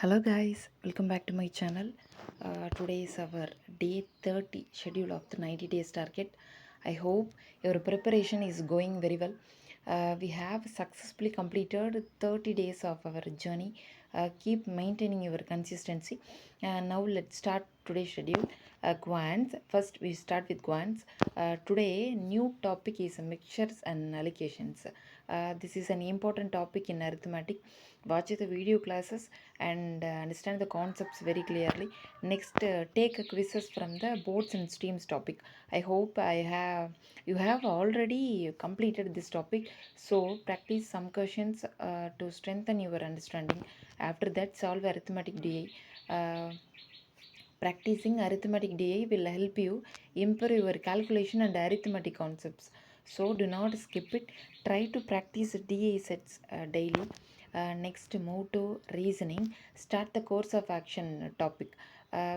Hello guys, welcome back to my channel. Today is our day 30 schedule of the 90 days target. I hope your preparation is going very well. We have successfully completed 30 days of our journey. Keep maintaining your consistency. Now let's start today's schedule. Quants. First we start with quants. Today new topic is mixtures and allocations. This is an important topic in arithmetic. Watch the video classes and understand the concepts very clearly. Next, take quizzes from the boards and streams topic. I hope you have already completed this topic, so practice some questions to strengthen your understanding. After that, solve arithmetic DI. Practicing arithmetic DI will help you improve your calculation and arithmetic concepts. So do not skip it. Try to practice DI sets daily. Next, move to reasoning. Start the course of action topic,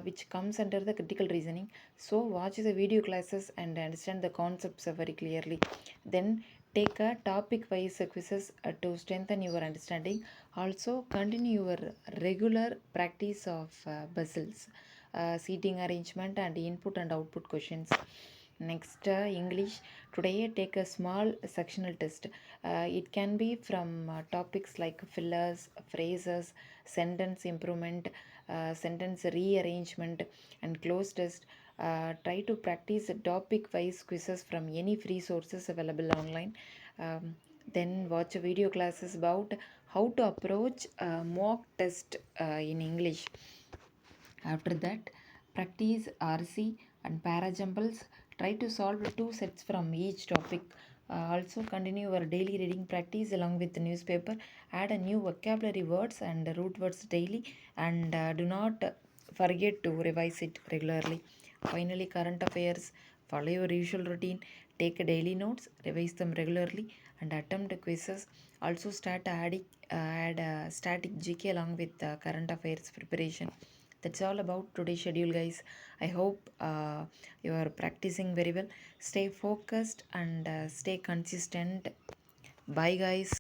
which comes under the critical reasoning. So watch the video classes and understand the concepts very clearly. Then take a topic wise quizzes to strengthen your understanding. Also continue your regular practice of puzzles, seating arrangement and input and output questions. Next, English. Today take a small sectional test. It can be from topics like fillers, phrases, sentence improvement, sentence rearrangement and close test. Try to practice topic wise quizzes from any free sources available online. Then watch video classes about how to approach mock test in English. After that, practice RC and parajumbles. Try to solve two sets from each topic. Also continue your daily reading practice along with the newspaper. Add a new vocabulary words and root words daily, and do not forget to revise it regularly. Finally, current affairs. Follow your usual routine. Take daily notes, revise them regularly, and attempt quizzes. Also add static GK along with current affairs preparation. That's all about today's schedule, guys. I hope you are practicing very well. Stay focused and stay consistent. Bye, guys.